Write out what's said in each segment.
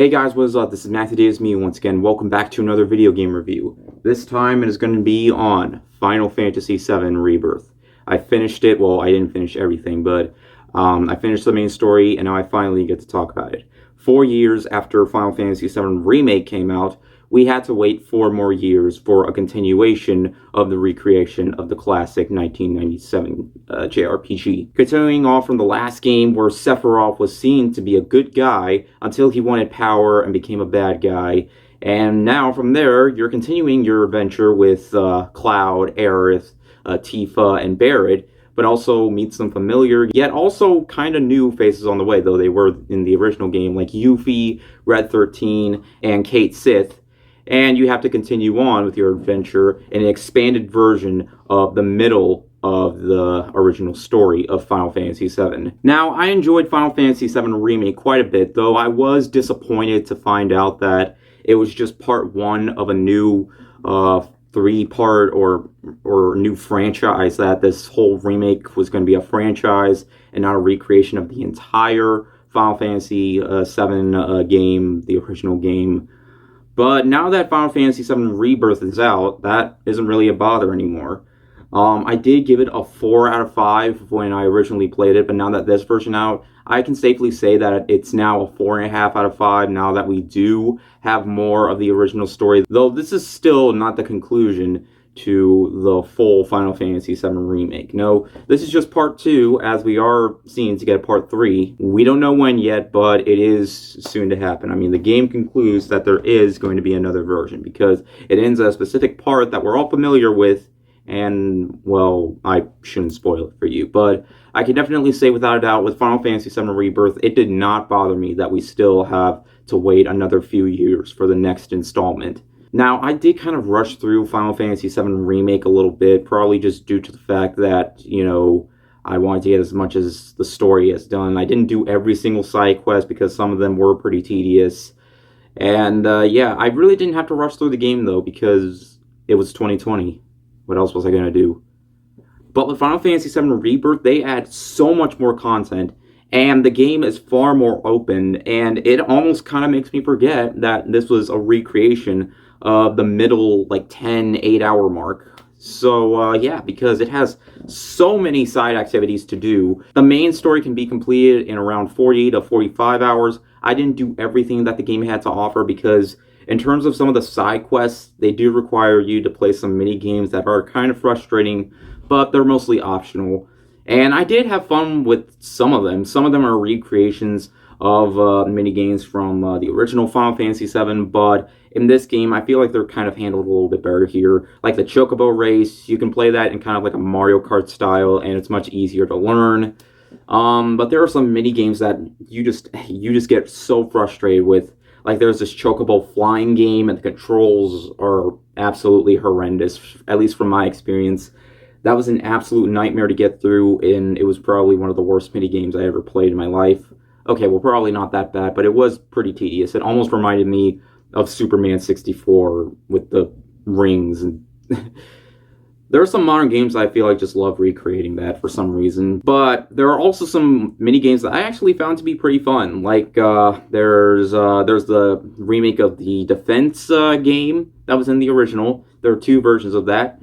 Hey guys, what is up? This is Matthew Davis, me once again. Welcome back to another video game review. This time it is going to be on Final Fantasy VII Rebirth. I finished it. Well, I didn't finish everything, but I finished the main story, and now I finally get to talk about it. 4 years after Final Fantasy VII Remake came out, we had to wait 4 more years for a continuation of the recreation of the classic 1997 JRPG. Continuing off from the last game where Sephiroth was seen to be a good guy until he wanted power and became a bad guy. And now from there, you're continuing your adventure with Cloud, Aerith, Tifa, and Barret, but also meet some familiar, yet also kind of new faces on the way, though they were in the original game, like Yuffie, Red 13, and Cait Sith. And you have to continue on with your adventure in an expanded version of the middle of the original story of Final Fantasy VII. Now, I enjoyed Final Fantasy VII Remake quite a bit, though I was disappointed to find out that it was just part one of a new 3-part or new franchise, that this whole remake was going to be a franchise and not a recreation of the entire Final Fantasy VII game, the original game. But now that Final Fantasy VII Rebirth is out, that isn't really a bother anymore. I did give it a 4 out of 5 when I originally played it, but now that this version out, I can safely say that it's now a 4.5 out of 5 now that we do have more of the original story. Though this is still not the conclusion to the full Final Fantasy VII Remake. No, this is just part 2, as we are seeing to get part 3. We don't know when yet, but it is soon to happen. I mean, the game concludes that there is going to be another version, because it ends at a specific part that we're all familiar with, and, well, I shouldn't spoil it for you, but I can definitely say without a doubt, with Final Fantasy VII Rebirth, it did not bother me that we still have to wait another few years for the next installment. Now, I did kind of rush through Final Fantasy VII Remake a little bit, probably just due to the fact that, you know, I wanted to get as much as the story has done. I didn't do every single side quest because some of them were pretty tedious. And, yeah, I really didn't have to rush through the game, though, because it was 2020. What else was I going to do? But with Final Fantasy VII Rebirth, they add so much more content, and the game is far more open, and it almost kind of makes me forget that this was a recreation of the middle, like, 8-hour mark. So, yeah, because it has so many side activities to do. The main story can be completed in around 40 to 45 hours. I didn't do everything that the game had to offer because in terms of some of the side quests, they do require you to play some mini games that are kind of frustrating, but they're mostly optional. And I did have fun with some of them. Some of them are recreations of mini games from the original Final Fantasy VII, but in this game, I feel like they're kind of handled a little bit better here. Like the Chocobo race, you can play that in kind of like a Mario Kart style, and it's much easier to learn. But there are some mini games that you just get so frustrated with. Like there's this Chocobo flying game, and the controls are absolutely horrendous, at least from my experience. That was an absolute nightmare to get through, and it was probably one of the worst mini games I ever played in my life. Okay, well, probably not that bad, but it was pretty tedious. It almost reminded me of Superman 64 with the rings. And there are some modern games I feel like just love recreating that for some reason. But there are also some mini games that I actually found to be pretty fun. Like there's the remake of the Defense game that was in the original. There are 2 versions of that.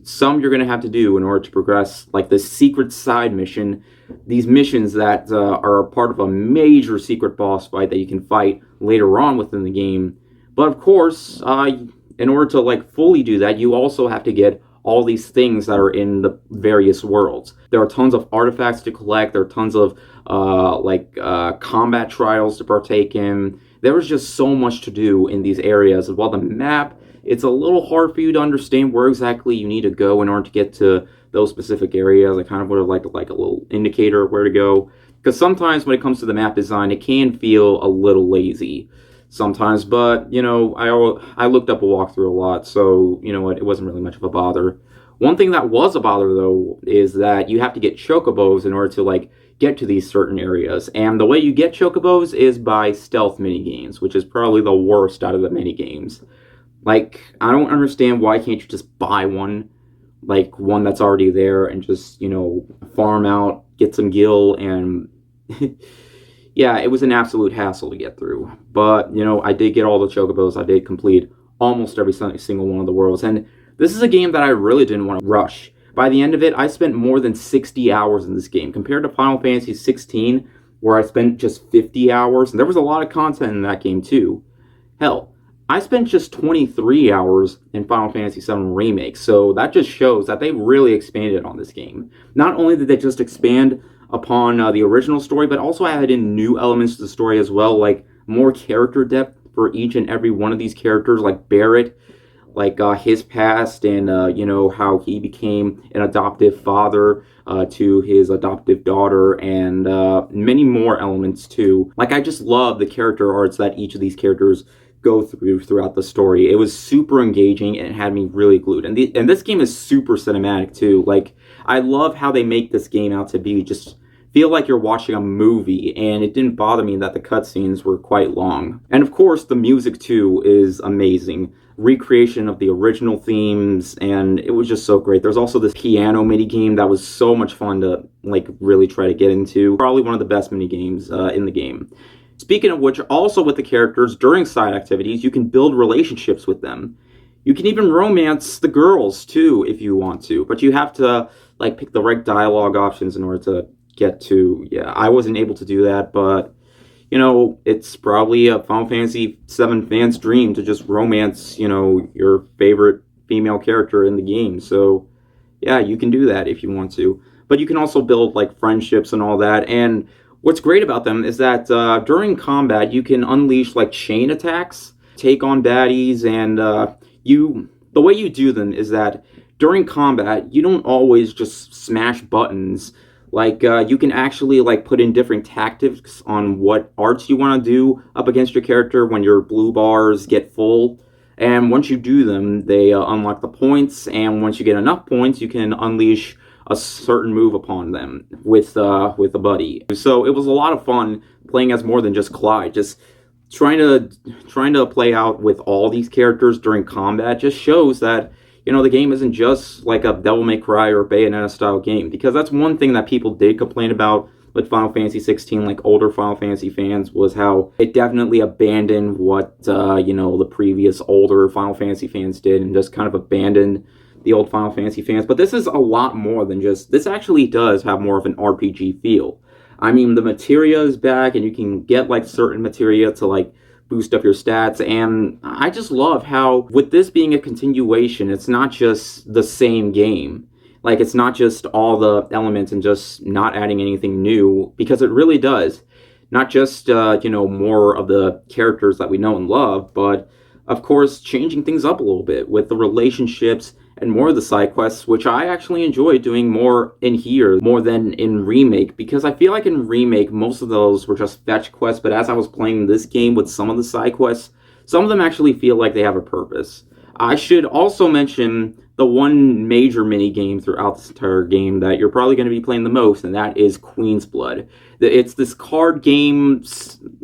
Some you're going to have to do in order to progress, like the secret side mission. These missions that are a part of a major secret boss fight that you can fight later on within the game. But of course, in order to like fully do that, you also have to get all these things that are in the various worlds. There are tons of artifacts to collect. There are tons of combat trials to partake in. There was just so much to do in these areas. While the map, it's a little hard for you to understand where exactly you need to go in order to get to those specific areas. I kind of would have liked like a little indicator of where to go. Because sometimes when it comes to the map design, it can feel a little lazy sometimes. But, you know, I looked up a walkthrough a lot, so, you know what, it wasn't really much of a bother. One thing that was a bother, though, is that you have to get Chocobos in order to, like, get to these certain areas. And the way you get Chocobos is by stealth minigames, which is probably the worst out of the minigames. Like, I don't understand why can't you just buy one, like one that's already there, and just, you know, farm out, get some gil, and yeah, it was an absolute hassle to get through. But, you know, I did get all the chocobos. I did complete almost every single one of the worlds. And this is a game that I really didn't want to rush. By the end of it, I spent more than 60 hours in this game, compared to Final Fantasy 16, where I spent just 50 hours. And there was a lot of content in that game, too. Hell, I spent just 23 hours in Final Fantasy VII Remake, so that just shows that they really expanded on this game. Not only did they just expand upon the original story, but also added in new elements to the story as well, like more character depth for each and every one of these characters, like Barret, like his past, and you know, how he became an adoptive father to his adoptive daughter, and many more elements too. Like, I just love the character arts that each of these characters go throughout the story. It was super engaging and it had me really glued. And this game is super cinematic too. Like, I love how they make this game out to be just feel like you're watching a movie, and it didn't bother me that the cutscenes were quite long. And of course, the music too is amazing. Recreation of the original themes, and it was just so great. There's also this piano mini game that was so much fun to like really try to get into. Probably one of the best mini games in the game. Speaking of which, also with the characters, during side activities, you can build relationships with them. You can even romance the girls, too, if you want to. But you have to, like, pick the right dialogue options in order to get to... Yeah, I wasn't able to do that, but, you know, it's probably a Final Fantasy VII fan's dream to just romance, you know, your favorite female character in the game. So, yeah, you can do that if you want to. But you can also build, like, friendships and all that, and... what's great about them is that during combat, you can unleash like chain attacks, take on baddies, and the way you do them is that during combat, you don't always just smash buttons. Like, you can actually like put in different tactics on what arts you want to do up against your character when your blue bars get full. And once you do them, they unlock the points, and once you get enough points, you can unleash a certain move upon them with a buddy. So it was a lot of fun playing as more than just Clyde. Just trying to play out with all these characters during combat just shows that, you know, the game isn't just like a Devil May Cry or Bayonetta style game, because that's one thing that people did complain about with Final Fantasy 16, like older Final Fantasy fans, was how it definitely abandoned what you know, the previous older Final Fantasy fans did, and just kind of abandoned the old Final Fantasy fans. But this is a lot more than just... this actually does have more of an RPG feel. I mean, the materia is back, and you can get like certain materia to like boost up your stats, and I just love how, with this being a continuation, it's not just the same game. Like, it's not just all the elements and just not adding anything new, because it really does. Not just, you know, more of the characters that we know and love, but, of course, changing things up a little bit with the relationships and more of the side quests, which I actually enjoy doing more in here, more than in Remake, because I feel like in Remake, most of those were just fetch quests, but as I was playing this game with some of the side quests, some of them actually feel like they have a purpose. I should also mention the one major mini game throughout this entire game that you're probably going to be playing the most, and that is Queen's Blood. It's this card game,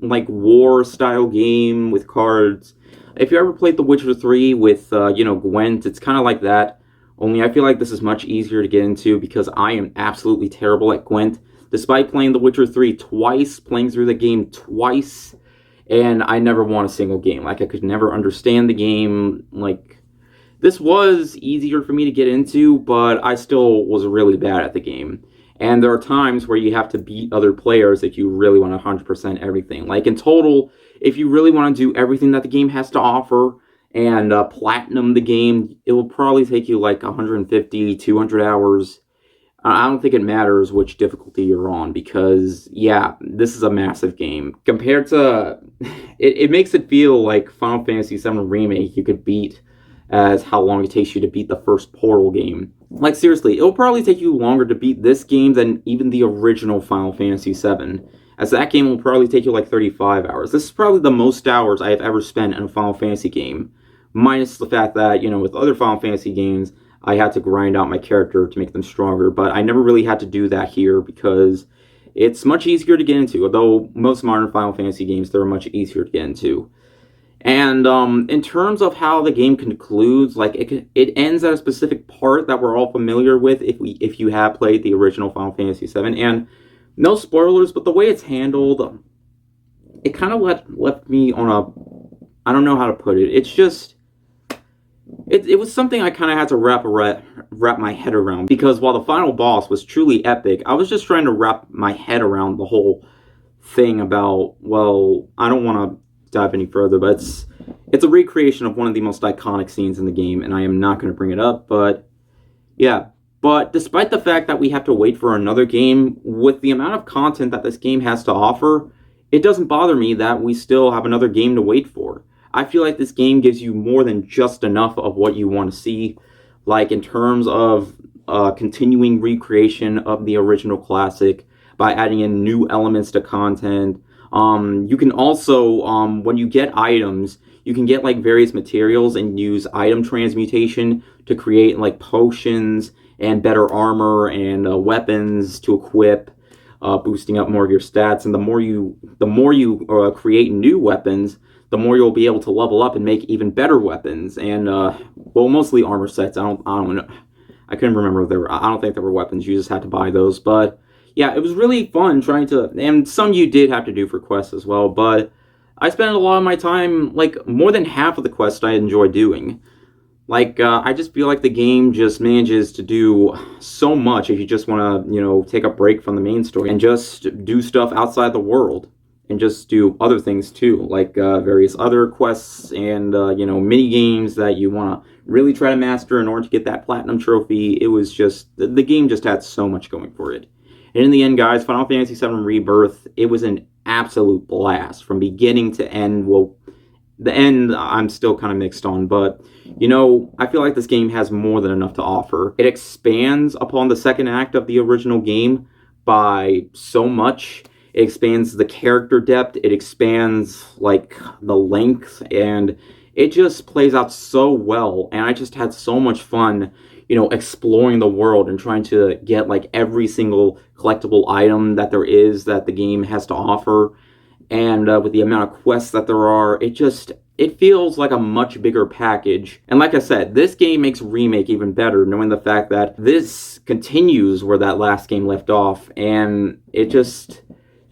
like war-style game with cards. If you ever played The Witcher 3 with, you know, Gwent, it's kind of like that. Only I feel like this is much easier to get into because I am absolutely terrible at Gwent. Despite playing The Witcher 3 twice, playing through the game twice, and I never won a single game. Like, I could never understand the game. Like, this was easier for me to get into, but I still was really bad at the game. And there are times where you have to beat other players if you really want to 100% everything. Like, in total, if you really want to do everything that the game has to offer and platinum the game, it will probably take you like 150, 200 hours. I don't think it matters which difficulty you're on, because, yeah, this is a massive game. Compared to... it makes it feel like Final Fantasy VII Remake you could beat as how long it takes you to beat the first Portal game. Like, seriously, it'll probably take you longer to beat this game than even the original Final Fantasy VII, as that game will probably take you like 35 hours. This is probably the most hours I have ever spent in a Final Fantasy game, minus the fact that, you know, with other Final Fantasy games, I had to grind out my character to make them stronger, but I never really had to do that here because it's much easier to get into, although most modern Final Fantasy games, they're much easier to get into. And in terms of how the game concludes, like, it ends at a specific part that we're all familiar with if you have played the original Final Fantasy VII. And no spoilers, but the way it's handled, it kind of left me on a, I don't know how to put it. It's just, it was something I kind of had to wrap my head around, because while the final boss was truly epic, I was just trying to wrap my head around the whole thing about, well, I don't want to dive any further, but it's a recreation of one of the most iconic scenes in the game, and I am not going to bring it up, but yeah. But despite the fact that we have to wait for another game, with the amount of content that this game has to offer, it doesn't bother me that we still have another game to wait for. I feel like this game gives you more than just enough of what you want to see, like in terms of continuing recreation of the original classic by adding in new elements to content. You can also, when you get items, you can get like various materials and use item transmutation to create like potions and better armor and weapons to equip, boosting up more of your stats. And the more you create new weapons, the more you'll be able to level up and make even better weapons. And well, mostly armor sets. I don't know. I couldn't remember if there were. I don't think there were weapons. You just had to buy those. But yeah, it was really fun trying to. And some you did have to do for quests as well. But I spent a lot of my time, like more than half of the quests I enjoy doing. Like, I just feel like the game just manages to do so much if you just want to, take a break from the main story and just do stuff outside the world and just do other things too, like various other quests and, mini games that you want to really try to master in order to get that platinum trophy. It was just, the game just had so much going for it. And in the end, guys, Final Fantasy VII Rebirth, it was an absolute blast from beginning to end. Well, the end I'm still kind of mixed on, but I feel like this game has more than enough to offer. It expands upon the second act of the original game by so much. It expands the character depth, it expands like the length, and it just plays out so well. And I just had so much fun, exploring the world and trying to get like every single collectible item that there is that the game has to offer. And with the amount of quests that there are, it feels like a much bigger package. And like I said, this game makes Remake even better, knowing the fact that this continues where that last game left off, and it just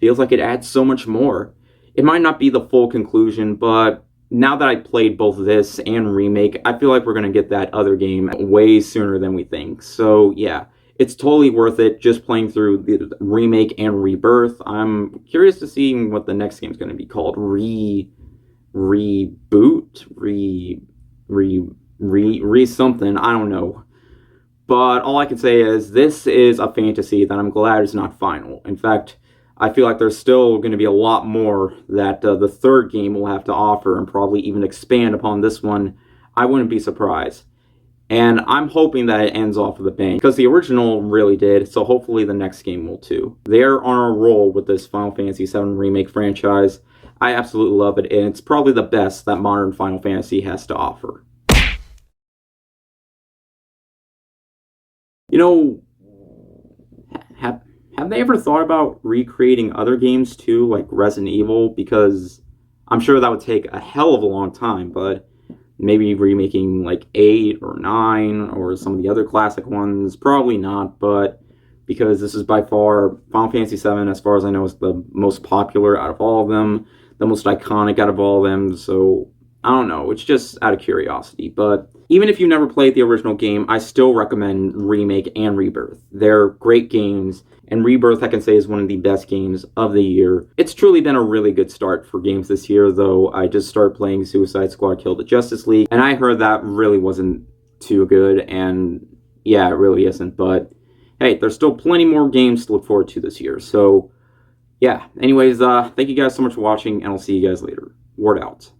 feels like it adds so much more. It might not be the full conclusion, but now that I played both this and Remake, I feel like we're going to get that other game way sooner than we think. So yeah. It's totally worth it just playing through the Remake and Rebirth. I'm curious to see what the next game is going to be called. Reboot? Something. I don't know. But all I can say is this is a fantasy that I'm glad is not final. In fact, I feel like there's still going to be a lot more that the third game will have to offer and probably even expand upon this one. I wouldn't be surprised. And I'm hoping that it ends off with a bang, because the original really did, so hopefully the next game will too. They're on a roll with this Final Fantasy VII Remake franchise. I absolutely love it, and it's probably the best that modern Final Fantasy has to offer. Have they ever thought about recreating other games too, like Resident Evil? Because I'm sure that would take a hell of a long time, but maybe remaking like 8 or 9 or some of the other classic ones. Probably not, but because this is by far, Final Fantasy VII, as far as I know, is the most popular out of all of them, the most iconic out of all of them, so I don't know, it's just out of curiosity. But even if you've never played the original game, I still recommend Remake and Rebirth. They're great games, and Rebirth, I can say, is one of the best games of the year. It's truly been a really good start for games this year, though. I just started playing Suicide Squad Kill the Justice League, and I heard that really wasn't too good, and yeah, it really isn't. But hey, there's still plenty more games to look forward to this year. So yeah, anyways, thank you guys so much for watching, and I'll see you guys later. Word out.